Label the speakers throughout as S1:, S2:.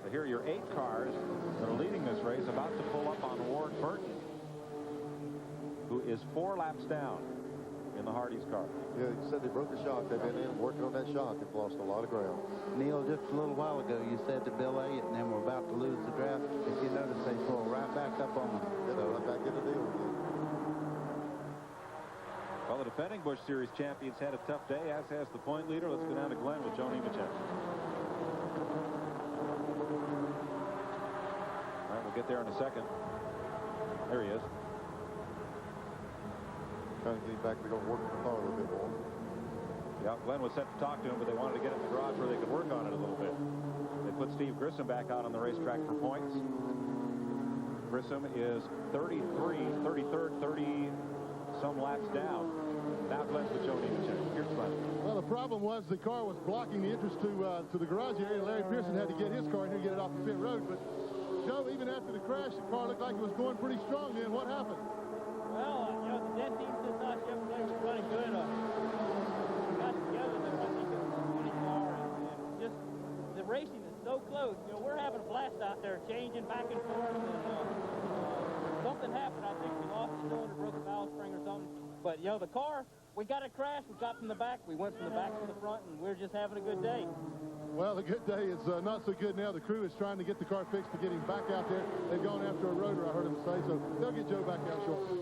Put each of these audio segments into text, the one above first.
S1: So here are your 8 cars that are leading this race, about to pull up on Ward Burton, who is 4 laps down in the Hardee's car.
S2: Yeah, he said they broke a shock. They've been in working on that shock. They've lost a lot of ground.
S3: Neil, just a little while ago, you said to Bill Elliott and then we're about to lose the draft. If you notice, they pull right back up on them.
S2: Yeah, they're right back in the deal again.
S1: Well, the defending Busch Series champions had a tough day, as has the point leader. Let's go down to Glenn with Joe Nemechek. All right, we'll get there in a second. There he is.
S2: Trying to get back to go work the car a little bit more.
S1: Yeah, Glenn was set to talk to him, but they wanted to get it in the garage where they could work on it a little bit. They put Steve Grissom back out on the racetrack for points. Grissom is 33rd, 30-some laps down. Now Glenn's with Joe Nemechek. Here's Glenn.
S4: Well, the problem was the car was blocking the entrance to the garage area. Larry Pearson had to get his car in here and get it off the pit road. But, Joe, even after the crash, the car looked like it was going pretty strong then. What happened?
S5: Well, you know, the dead team said not Chevrolet was running good. Got together, they were thinking it was a winning car, and just the racing is so close. You know, we're having a blast out there, changing back and forth, and something happened. I think we lost the cylinder, broke a valve spring or something. But, you know, the car, we got it crashed, we got from the back, we went from the back to the front, and we're just having a good day.
S4: Well, the good day is not so good now. The crew is trying to get the car fixed to get him back out there. They've gone after a rotor, I heard him say, so they'll get Joe back out shortly.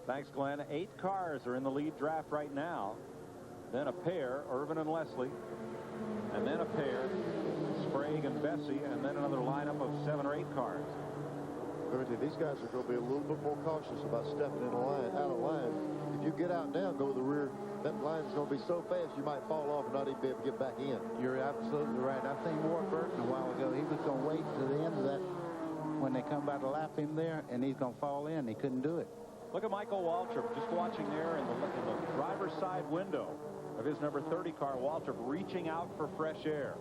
S1: Thanks, Glenn. 8 cars are in the lead draft right now. Then a pair, Irvin and Leslie. And then a pair, Sprague and Bessie. And then another lineup of 7 or 8 cars.
S2: These guys are going to be a little bit more cautious about stepping in a line, out of line. If you get out now and go to the rear, that line's going to be so fast you might fall off and not even be able to get back in.
S3: You're absolutely right. I seen Ward Burton a while ago. He was going to wait to the end of that when they come by to lap him there, and he's going to fall in. He couldn't do it.
S1: Look at Michael Waltrip just watching there in the driver's side window of his number 30 car. Waltrip reaching out for fresh air.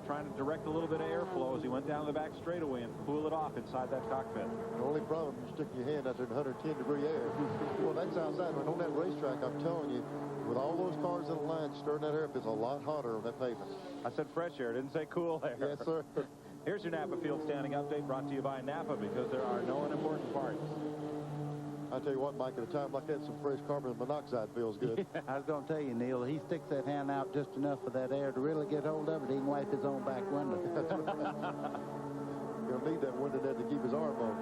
S1: Trying to direct a little bit of airflow as he went down the back straightaway and cool it off inside that cockpit.
S2: The only problem is sticking your hand out there in 110-degree air. Well, that's outside. But on that racetrack, I'm telling you, with all those cars in the line, stirring that air up is a lot hotter on that pavement.
S1: I said fresh air, didn't say cool air.
S2: Yes, sir.
S1: Here's your Napa Field standing update brought to you by Napa, because there are no unimportant parts.
S2: I tell you what, Mike, at a time like that, some fresh carbon monoxide feels good.
S3: I was going to tell you, Neil, he sticks that hand out just enough for that air to really get hold of it. He can wipe his own back window.
S2: He'll need that window there to keep his arm on.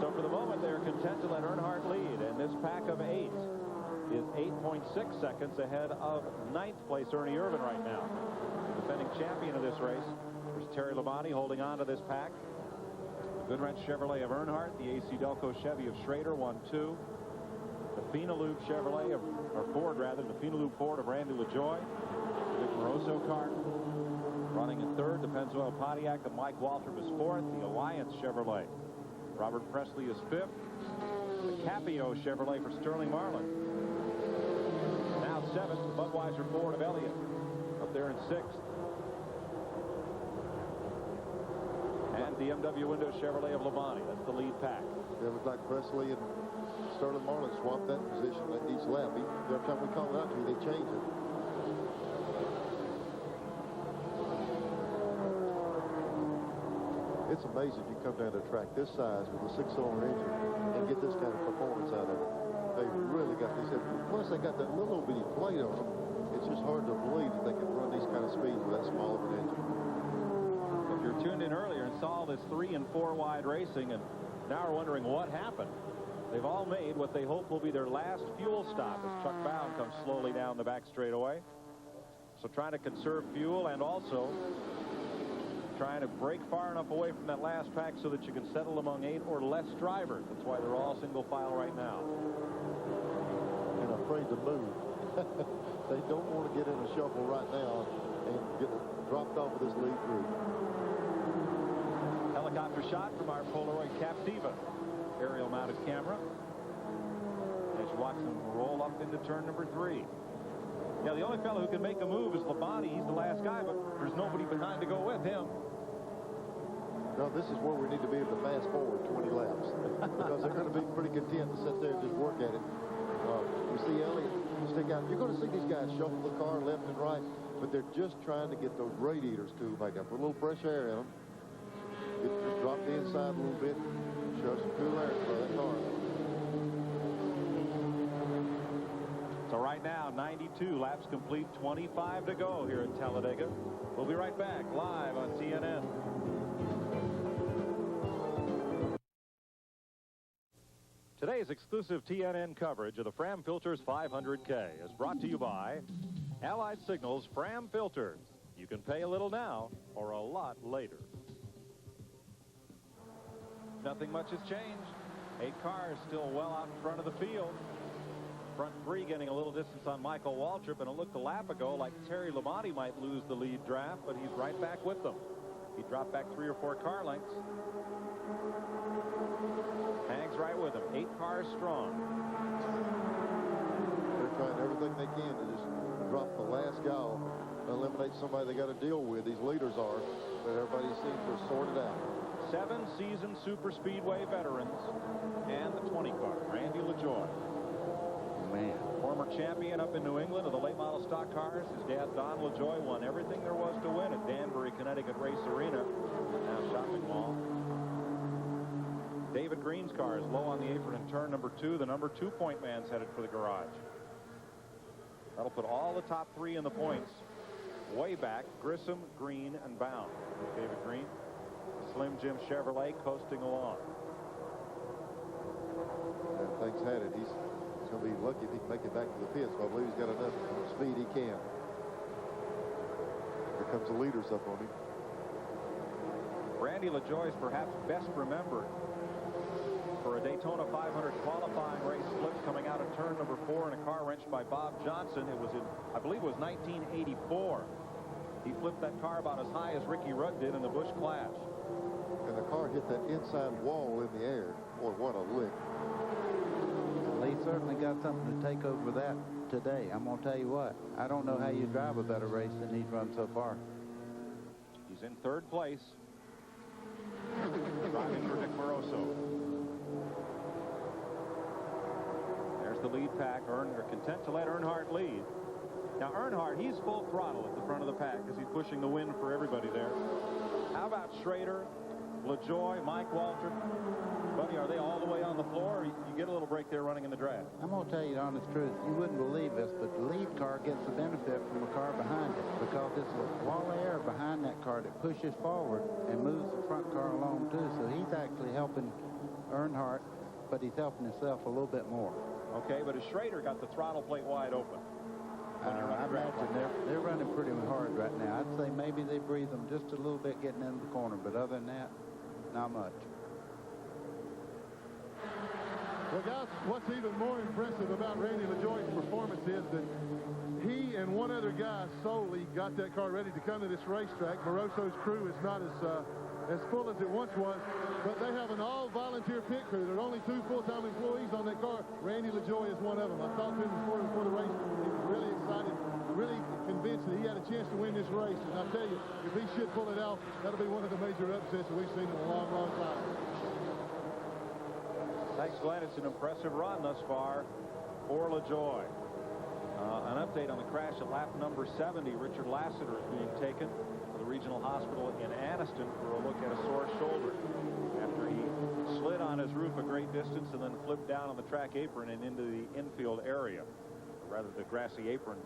S1: So for the moment, they're content to let Earnhardt lead, and this pack of 8 is 8.6 seconds ahead of 9th place Ernie Irvin right now. The defending champion of this race is Terry Labonte holding on to this pack. Goodwrench Chevrolet of Earnhardt, the AC Delco Chevy of Schrader, 1-2. The Feenalube Chevrolet, or Ford rather, the Feenalube Ford of Randy LaJoy. The Vic Moroso car running in 3rd. The Pennzoil Pontiac of Mike Waltrip is 4th. The Alliance Chevrolet, Robert Presley is 5th. The Capio Chevrolet for Sterling Marlin. Now 7th, the Budweiser Ford of Elliott up there in 6th. And the MW Windows Chevrolet of Labonte. That's the lead pack.
S2: It looks like Presley and Sterling Marlin swapped that position at each lap. Every time we call it out to you, they change it. It's amazing you come down to a track this size with a 6-cylinder engine and get this kind of performance out of it. They really got this. Plus, they got that little bitty plate on them. It's just hard to believe that they can run these kind of speeds with that small of an engine.
S1: If you're tuned in earlier and saw this 3- and 4-wide racing and now are wondering what happened, they've all made what they hope will be their last fuel stop as Chuck Bound comes slowly down the back straightaway. So trying to conserve fuel and also trying to break far enough away from that last pack so that you can settle among 8 or less drivers. That's why they're all single file right now.
S2: And afraid to move. They don't want to get in a shuffle right now and get dropped off of this lead group.
S1: Helicopter shot from our Polaroid Captiva aerial mounted camera as you watch them roll up into turn number 3. Yeah, the only fellow who can make a move is Labonte. He's the last guy, but there's nobody behind to go with him.
S2: No, this is where we need to be able to fast forward 20 laps because they're going to be pretty content to sit there and just work at it. You see Elliott stick out. You're going to see these guys shuffle the car left and right. but they're just trying to get those radiators cooled back up. Put a little fresh air in them. Drop the inside a little bit. Shove some cool air for that car.
S1: So right now, 92 laps complete, 25 to go here at Talladega. We'll be right back live on TNN. Today's exclusive TNN coverage of the Fram Filters 500K is brought to you by Allied Signals Fram Filters. You can pay a little now or a lot later. Nothing much has changed. 8 cars still well out in front of the field. Front 3 getting a little distance on Michael Waltrip, and it looked a lap ago like Terry Labonte might lose the lead draft, but he's right back with them. He dropped back 3 or 4 car lengths. Hangs right with him. 8 cars strong.
S2: They're trying everything they can to just drop the last guy off, eliminate somebody they got to deal with. These leaders are, but everybody seems to have sorted out.
S1: 7 seasoned Superspeedway veterans and the 20 car, Randy LaJoie.
S3: Man.
S1: Former champion up in New England of the late model stock cars. His dad, Don LaJoie, won everything there was to win at Danbury, Connecticut Race Arena, now shopping mall. David Green's car is low on the apron in turn number 2. The number 2-point man's headed for the garage. That'll put all the top 3 in the points way back: Grissom, Green, and Bound. David Green, the Slim Jim Chevrolet, coasting along.
S2: And things had it. He's going to be lucky if he can make it back to the pits. But I believe he's got enough speed he can. Here comes the leaders up on him.
S1: Randy LaJoie is perhaps best remembered for a Daytona 500 qualifying race flip coming out of turn number 4 in a car wrenched by Bob Johnson. It was in, I believe it was 1984. He flipped that car about as high as Ricky Rudd did in the Busch Clash.
S2: And the car hit that inside wall in the air. Boy, what a lick.
S3: Well, he certainly got something to take over that today. I'm going to tell you what. I don't know how you drive a better race than he's run so far.
S1: He's in 3rd place. Driving for Nick Moroso. There's the lead pack. They're content to let Earnhardt lead. Now, Earnhardt, he's full throttle at the front of the pack as he's pushing the win for everybody there. How about Schrader, LaJoie, Mike Waltrip? Buddy, are they all the way on the floor, or you get a little break there running in the drag?
S3: I'm going to tell you the honest truth. You wouldn't believe this, but the lead car gets the benefit from the car behind it because there's a wall of air behind that car that pushes forward and moves the front car along, too. So he's actually helping Earnhardt, but he's helping himself a little bit more.
S1: Okay, but as Schrader got the throttle plate wide open.
S3: I imagine they're running pretty hard right now. I'd say maybe they breathe them just a little bit getting into the corner, but other than that, not much.
S4: Well, guys, what's even more impressive about Randy LaJoie's performance is that he and one other guy solely got that car ready to come to this racetrack. Moroso's crew is not as full as it once was, but they have an all-volunteer pit crew. There are only 2 full-time employees on that car. Randy LaJoie is one of them. I talked to him before the race. He was really excited, really convinced that he had a chance to win this race. And I'll tell you, if he should pull it off, that'll be one of the major upsets that we've seen in a long, long time.
S1: Thanks, Glenn. It's an impressive run thus far for LaJoie. An update on the crash at lap number 70. Richard Lassiter is being taken to the regional hospital in Anniston for a look at a sore shoulder after he slid on his roof a great distance and then flipped down on the track apron and into the infield area, rather the grassy apron